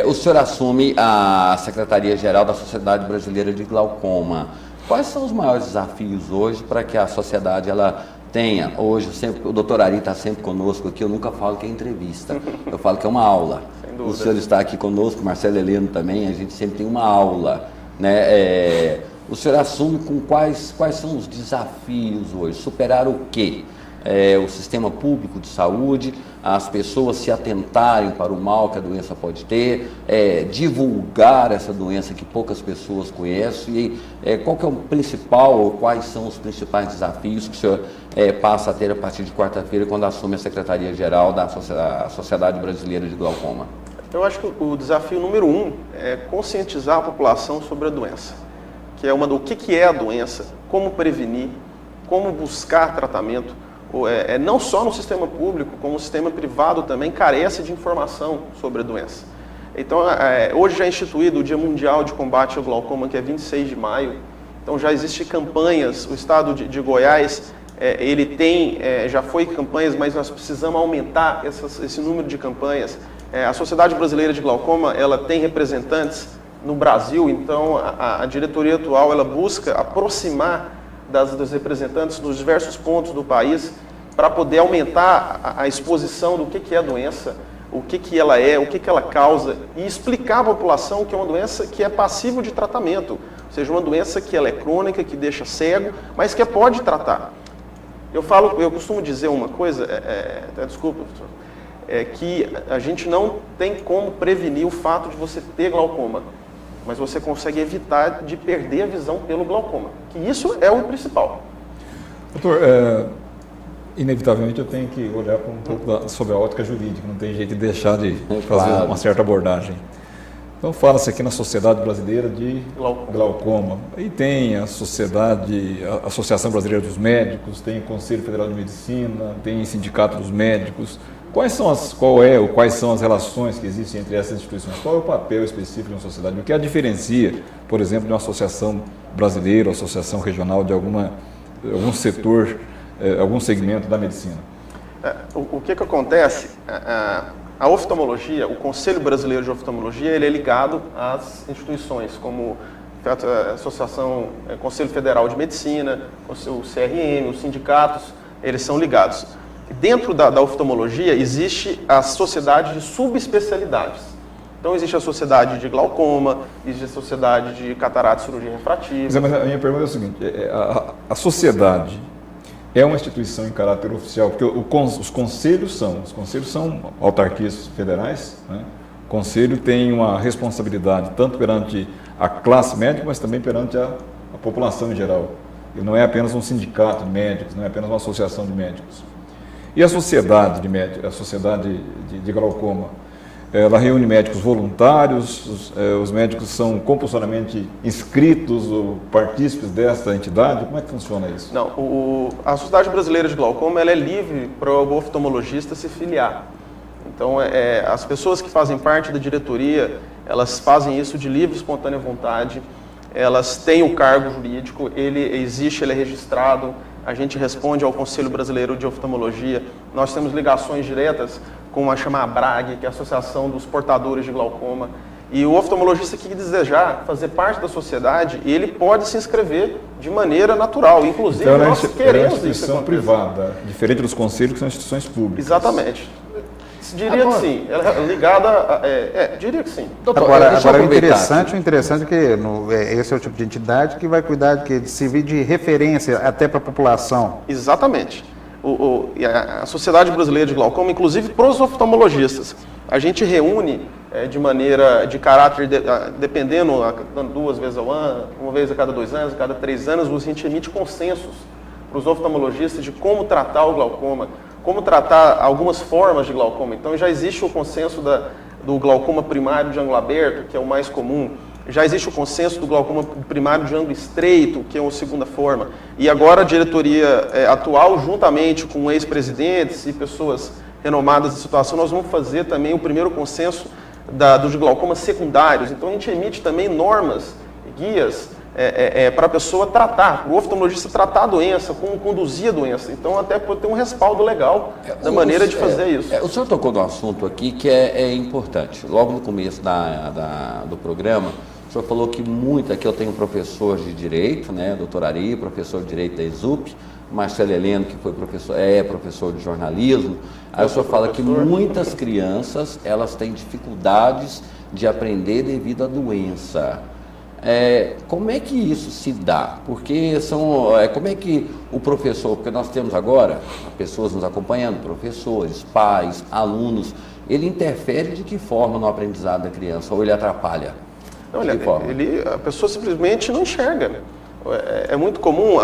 O senhor assume a Secretaria-Geral da Sociedade Brasileira de Glaucoma. Quais são os maiores desafios hoje para que a sociedade ela tenha, hoje, o doutor Ari está sempre conosco aqui, eu nunca falo que é entrevista, eu falo que é uma aula. O senhor está aqui conosco, Marcelo Heleno também, a gente sempre tem uma aula, né? O senhor assume com quais são os desafios hoje? Superar o quê? O sistema público de saúde, as pessoas se atentarem para o mal que a doença pode ter, divulgar essa doença que poucas pessoas conhecem, e qual que é o principal, ou quais são os principais desafios que o senhor passa a ter a partir de quarta-feira, quando assume a Secretaria-Geral da Sociedade Brasileira de Glaucoma? Eu acho que o desafio número 1 é conscientizar a população sobre a doença, que é o que é a doença, como prevenir, como buscar tratamento. Não só no sistema público, como no sistema privado também carece de informação sobre a doença. Então, hoje já é instituído o Dia Mundial de Combate ao Glaucoma, que é 26 de maio. Então, já existem campanhas, o estado de Goiás, ele tem, já foi campanhas, mas nós precisamos aumentar esse número de campanhas. A Sociedade Brasileira de Glaucoma, ela tem representantes no Brasil, então a diretoria atual, ela busca aproximar dos representantes dos diversos pontos do país para poder aumentar a exposição do que é a doença, o que ela é, o que ela causa e explicar à população que é uma doença que é passível de tratamento, ou seja, uma doença que ela é crônica, que deixa cego, mas que pode tratar. Eu costumo dizer uma coisa, desculpa, que a gente não tem como prevenir o fato de você ter glaucoma, mas você consegue evitar de perder a visão pelo glaucoma, que isso é o principal. Doutor, inevitavelmente eu tenho que olhar um pouco sobre a ótica jurídica, não tem jeito de deixar de fazer uma certa abordagem. Então fala-se aqui na Sociedade Brasileira de Glaucoma, e tem a Associação Brasileira dos Médicos, tem o Conselho Federal de Medicina, tem o Sindicato dos Médicos. Quais são as relações que existem entre essas instituições? Qual é o papel específico de uma sociedade? O que a diferencia, por exemplo, de uma associação brasileira, ou associação regional de algum setor, algum segmento da medicina? O que acontece? A oftalmologia, o Conselho Brasileiro de Oftalmologia, ele é ligado às instituições como a Associação, Conselho Federal de Medicina, o CRM, os sindicatos, eles são ligados. Dentro da oftalmologia existe a sociedade de subespecialidades. Então existe a sociedade de glaucoma, existe a sociedade de catarata e cirurgia refrativa. Mas a minha pergunta é o seguinte, a sociedade é uma instituição em caráter oficial, porque os conselhos são autarquias federais, né? O conselho tem uma responsabilidade tanto perante a classe médica, mas também perante a população em geral. Ele não é apenas um sindicato de médicos, não é apenas uma associação de médicos. E a sociedade de médicos, a sociedade de glaucoma, ela reúne médicos voluntários, os médicos são compulsoriamente inscritos ou partícipes dessa entidade? Como é que funciona isso? Não, a Sociedade Brasileira de Glaucoma ela é livre para o oftalmologista se filiar. Então, as pessoas que fazem parte da diretoria, elas fazem isso de livre e espontânea vontade, elas têm o cargo jurídico, ele é registrado, a gente responde ao Conselho Brasileiro de Oftalmologia, nós temos ligações diretas com a chamada ABRAG, que é a Associação dos Portadores de Glaucoma, e o oftalmologista que desejar fazer parte da sociedade, ele pode se inscrever de maneira natural, inclusive então, nós queremos isso. É uma instituição privada, diferente dos conselhos que são instituições públicas. Exatamente. Diria que sim, ela é ligada diria que sim. Doutor, agora o interessante é que esse é o tipo de entidade que vai cuidar de servir de referência até para a população. Exatamente. A Sociedade Brasileira de Glaucoma, inclusive para os oftalmologistas, a gente reúne de caráter, dependendo, duas vezes ao ano, uma vez a cada 2 anos, a cada 3 anos, a gente emite consensos para os oftalmologistas de como tratar o glaucoma, como tratar algumas formas de glaucoma. Então já existe o consenso do glaucoma primário de ângulo aberto, que é o mais comum. Já existe o consenso do glaucoma primário de ângulo estreito, que é a segunda forma. E agora a diretoria atual, juntamente com ex-presidentes e pessoas renomadas da situação, nós vamos fazer também o primeiro consenso dos glaucomas secundários. Então a gente emite também normas, guias para a pessoa tratar, para o oftalmologista tratar a doença, como conduzir a doença. Então, até pode ter um respaldo legal da maneira de fazer isso. O senhor tocou num assunto aqui que é importante. Logo no começo do programa, o senhor falou que aqui eu tenho professor de Direito, né, doutor Ari, professor de Direito da ESUP, Marcelo Heleno, que foi professor de jornalismo. Aí o senhor fala que muitas crianças, elas têm dificuldades de aprender devido à doença. Como é que isso se dá? Porque como é que o professor, porque nós temos agora pessoas nos acompanhando, professores, pais, alunos, ele interfere de que forma no aprendizado da criança ou ele atrapalha? Não, a pessoa simplesmente não enxerga. É muito comum,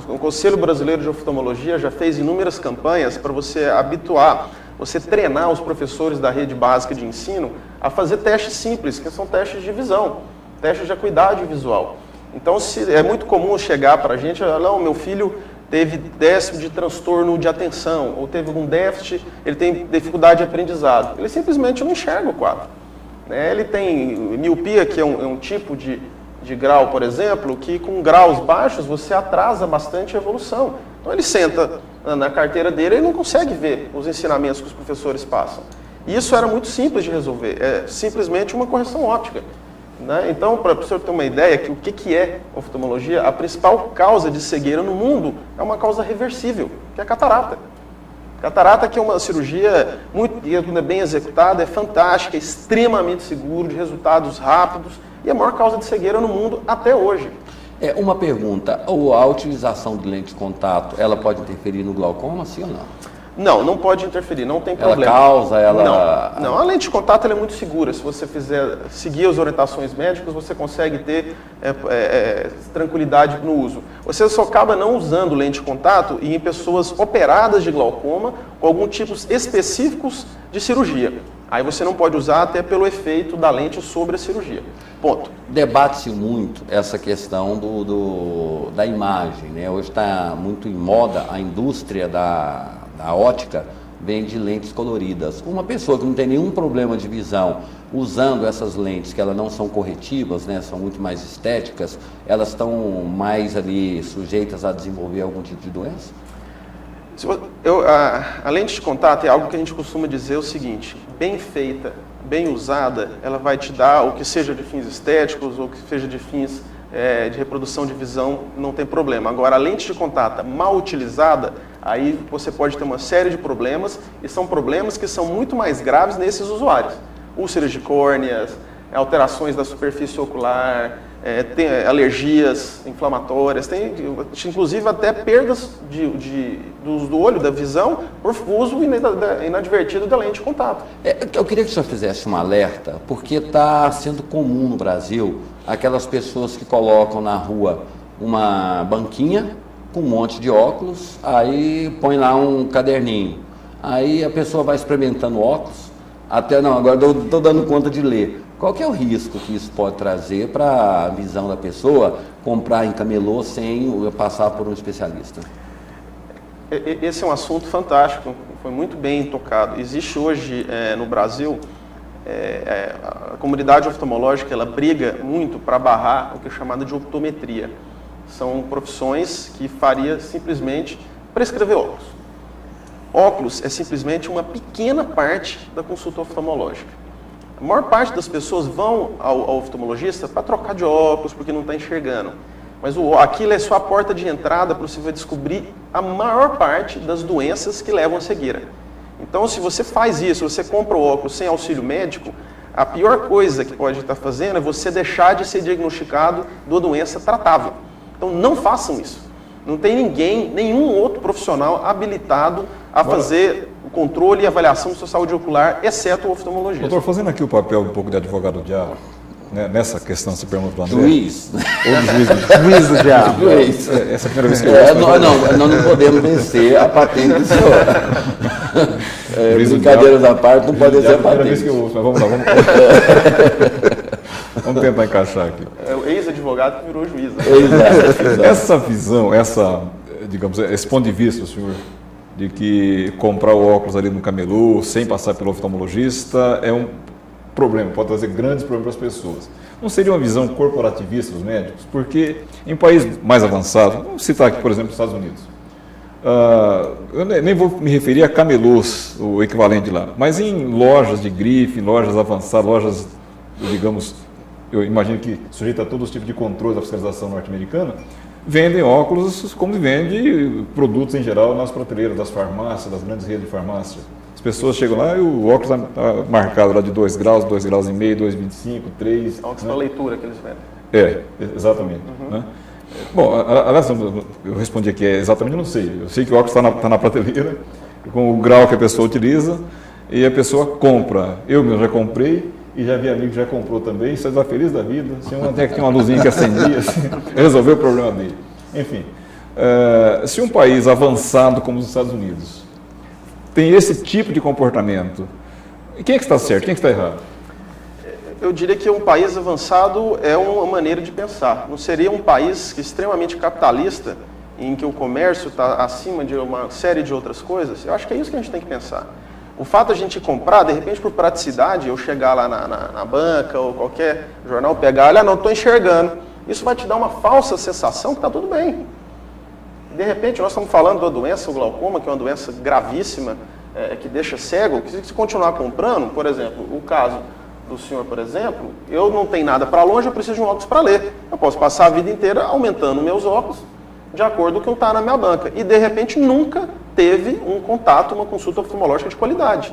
o Conselho Brasileiro de Oftalmologia já fez inúmeras campanhas para você habituar, você treinar os professores da rede básica de ensino a fazer testes simples, que são testes de visão, testes de acuidade visual. Então, é muito comum chegar para a gente, não, meu filho teve déficit de transtorno de atenção, ou teve algum déficit, ele tem dificuldade de aprendizado. Ele simplesmente não enxerga o quadro. Ele tem miopia, que é um tipo de grau, por exemplo, que com graus baixos você atrasa bastante a evolução. Então ele senta na carteira dele e não consegue ver os ensinamentos que os professores passam. E isso era muito simples de resolver, é simplesmente uma correção óptica. Então, para o senhor ter uma ideia, o que é oftalmologia, a principal causa de cegueira no mundo é uma causa reversível, que é a catarata. Catarata, que é uma cirurgia muito bem executada, é fantástica, é extremamente seguro, de resultados rápidos, e a maior causa de cegueira no mundo até hoje. Uma pergunta, a utilização de lente de contato, ela pode interferir no glaucoma, sim ou não? Não pode interferir, não tem problema. Não, a lente de contato ela é muito segura. Se você seguir as orientações médicas, você consegue ter tranquilidade no uso. Você só acaba não usando lente de contato em pessoas operadas de glaucoma com alguns tipos específicos de cirurgia. Aí você não pode usar até pelo efeito da lente sobre a cirurgia. Ponto. Debate-se muito essa questão da imagem, né? Hoje está muito em moda a indústria da ótica vende lentes coloridas. Uma pessoa que não tem nenhum problema de visão usando essas lentes, que elas não são corretivas, né, são muito mais estéticas, elas estão mais ali sujeitas a desenvolver algum tipo de doença? A lente de contato é algo que a gente costuma dizer o seguinte: bem feita, bem usada, ela vai te dar o que seja de fins estéticos ou que seja de fins de reprodução de visão, não tem problema. Agora, a lente de contato mal utilizada, aí você pode ter uma série de problemas, e são problemas que são muito mais graves nesses usuários. Úlceras de córneas, alterações da superfície ocular, tem alergias inflamatórias, tem inclusive até perdas do olho, da visão, por uso inadvertido da lente de contato. Eu queria que o senhor fizesse um alerta, porque está sendo comum no Brasil aquelas pessoas que colocam na rua uma banquinha com um monte de óculos, aí põe lá um caderninho, aí a pessoa vai experimentando óculos, agora estou dando conta de ler. Qual que é o risco que isso pode trazer para a visão da pessoa comprar em camelô sem passar por um especialista? Esse é um assunto fantástico, foi muito bem tocado. Existe hoje no Brasil, a comunidade oftalmológica ela briga muito para barrar o que é chamado de optometria. São profissões que faria simplesmente prescrever óculos. Óculos é simplesmente uma pequena parte da consulta oftalmológica. A maior parte das pessoas vão ao oftalmologista para trocar de óculos, porque não está enxergando. Mas aquilo é só a porta de entrada para você descobrir a maior parte das doenças que levam à cegueira. Então, se você faz isso, você compra o óculos sem auxílio médico, a pior coisa que pode estar fazendo é você deixar de ser diagnosticado de uma doença tratável. Então, não façam isso. Não tem nenhum outro profissional habilitado a fazer o controle e avaliação da sua saúde ocular, exceto o oftalmologista. Doutor, fazendo aqui o papel um pouco de advogado do diabo, né, nessa questão, se pergunta do André. Juiz. Ou juiz do diabo. Juiz. Essa é a primeira vez que eu ouço. Nós não podemos vencer a patente do senhor. Brincadeiras à parte, não pode ser a patente. É a primeira vez que eu ouço, mas vamos lá. Vamos tentar encaixar aqui. É o ex-advogado que virou juiz. Né? Essa visão, digamos, esse ponto de vista, senhor, de que comprar o óculos ali no camelô, sem passar pelo oftalmologista, problema, pode trazer grandes problemas para as pessoas. Não seria uma visão corporativista dos médicos? Porque em países mais avançados, vamos citar aqui, por exemplo, os Estados Unidos, eu nem vou me referir a camelôs, o equivalente lá, mas em lojas de grife, lojas avançadas, lojas, digamos, eu imagino que sujeita a todos os tipos de controles da fiscalização norte-americana, vendem óculos como vende produtos em geral nas prateleiras das farmácias, das grandes redes de farmácia. As pessoas chegam lá e o óculos está marcado lá de 2 graus, 2,5 graus, 2,25, 3. Óculos para leitura que eles vendem. Exatamente. Né? Bom, aliás, eu respondi aqui, exatamente eu não sei. Eu sei que o óculos está na prateleira, com o grau que a pessoa utiliza, e a pessoa compra. Eu mesmo já comprei, e já vi amigo que já comprou também, você está feliz da vida, até que tinha uma luzinha que acendia, assim, resolveu o problema dele. Enfim, se um país avançado como os Estados Unidos tem esse tipo de comportamento, quem é que está certo, quem é que está errado? Eu diria que um país avançado é uma maneira de pensar. Não seria um país extremamente capitalista, em que o comércio está acima de uma série de outras coisas? Eu acho que é isso que a gente tem que pensar. O fato de a gente comprar, de repente por praticidade, eu chegar lá na banca ou qualquer jornal, pegar, olha, não estou enxergando. Isso vai te dar uma falsa sensação que está tudo bem. De repente, nós estamos falando da doença, o glaucoma, que é uma doença gravíssima, que deixa cego, que se continuar comprando, por exemplo, o caso do senhor, por exemplo, eu não tenho nada para longe, eu preciso de um óculos para ler. Eu posso passar a vida inteira aumentando meus óculos, de acordo com o que está na minha banca. E, de repente, nunca teve um contato, uma consulta oftalmológica de qualidade.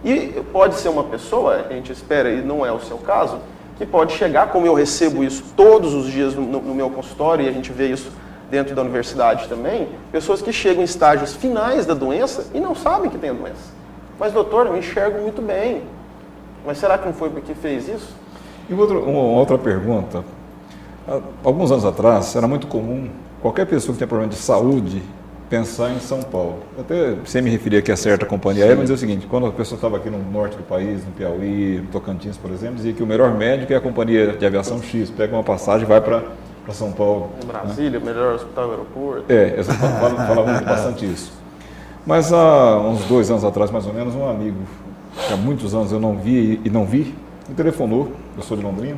E pode ser uma pessoa, a gente espera, e não é o seu caso, que pode chegar, como eu recebo isso todos os dias no meu consultório, e a gente vê isso dentro da universidade também, pessoas que chegam em estágios finais da doença e não sabem que tem a doença. Mas, doutor, eu enxergo muito bem. Mas será que não foi porque fez isso? E uma outra pergunta. Alguns anos atrás, era muito comum qualquer pessoa que tem problema de saúde pensar em São Paulo. Até sem me referir aqui a certa companhia aérea, mas é o seguinte, quando a pessoa estava aqui no norte do país, no Piauí, no Tocantins, por exemplo, dizia que o melhor médico é a companhia de aviação X, pega uma passagem e vai para São Paulo. Em Brasília, né? Melhor hospital aeroporto. Falava bastante isso. Mas há uns 2 anos atrás, mais ou menos, um amigo, que há muitos anos eu não vi, me telefonou, eu sou de Londrina,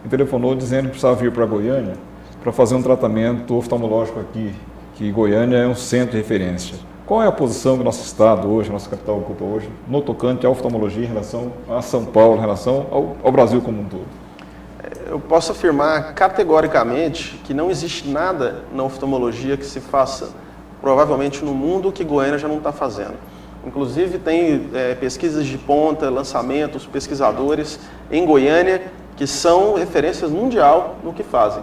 me telefonou dizendo que precisava vir para Goiânia para fazer um tratamento oftalmológico aqui, que Goiânia é um centro de referência. Qual é a posição que o nosso estado hoje, a nossa capital ocupa hoje, no tocante à oftalmologia em relação a São Paulo, em relação ao Brasil como um todo? Eu posso afirmar categoricamente que não existe nada na oftalmologia que se faça, provavelmente no mundo, que Goiânia já não está fazendo. Inclusive tem pesquisas de ponta, lançamentos, pesquisadores em Goiânia que são referências mundial no que fazem.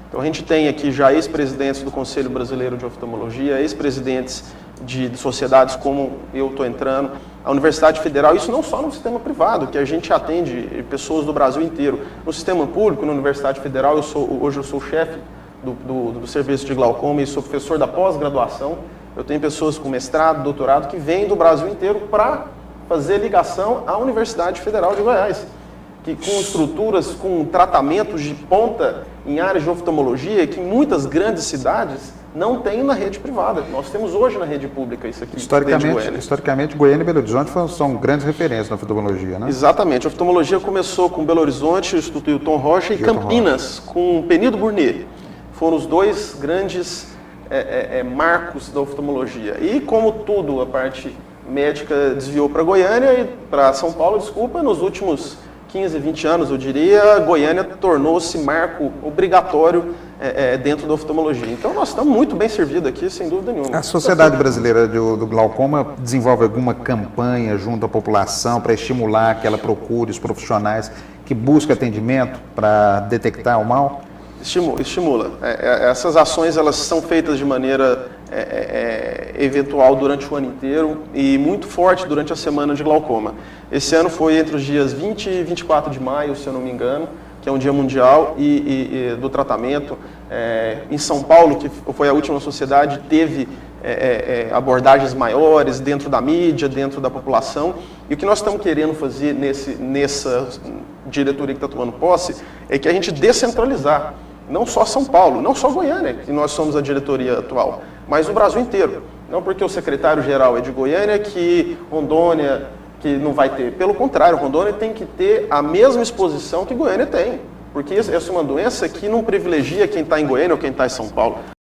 Então a gente tem aqui já ex-presidentes do Conselho Brasileiro de Oftalmologia, ex-presidentes de sociedades como eu estou entrando, a Universidade Federal, isso não só no sistema privado, que a gente atende pessoas do Brasil inteiro. No sistema público, na Universidade Federal, hoje eu sou chefe do serviço de glaucoma e sou professor da pós-graduação. Eu tenho pessoas com mestrado, doutorado, que vêm do Brasil inteiro para fazer ligação à Universidade Federal de Goiás, que com estruturas, com tratamentos de ponta em áreas de oftalmologia que muitas grandes cidades não têm na rede privada. Nós temos hoje na rede pública isso aqui. Historicamente, Goiânia e Belo Horizonte são grandes referências na oftalmologia, né? Exatamente. A oftalmologia começou com Belo Horizonte, o Instituto Hilton Rocha, e Campinas, com Penido Burnet. Foram os 2 grandes marcos da oftalmologia. E como tudo, a parte médica desviou para Goiânia e para São Paulo, nos últimos 15, 20 anos, eu diria, Goiânia tornou-se marco obrigatório dentro da oftalmologia. Então, nós estamos muito bem servidos aqui, sem dúvida nenhuma. A Sociedade Brasileira do Glaucoma desenvolve alguma campanha junto à população para estimular que ela procure os profissionais que buscam atendimento para detectar o mal? Estimula. Essas ações elas são feitas de maneira eventual durante o ano inteiro e muito forte durante a semana de glaucoma. Esse ano foi entre os dias 20 e 24 de maio, se eu não me engano, que é um dia mundial do tratamento. Em São Paulo, que foi a última sociedade, teve abordagens maiores dentro da mídia, dentro da população. E o que nós estamos querendo fazer nessa diretoria que está tomando posse é que a gente descentralizar, não só São Paulo, não só Goiânia, que nós somos a diretoria atual, mas o Brasil inteiro. Não porque o secretário-geral é de Goiânia, que Rondônia, que não vai ter. Pelo contrário, Rondônia tem que ter a mesma exposição que Goiânia tem. Porque essa é uma doença que não privilegia quem está em Goiânia ou quem está em São Paulo.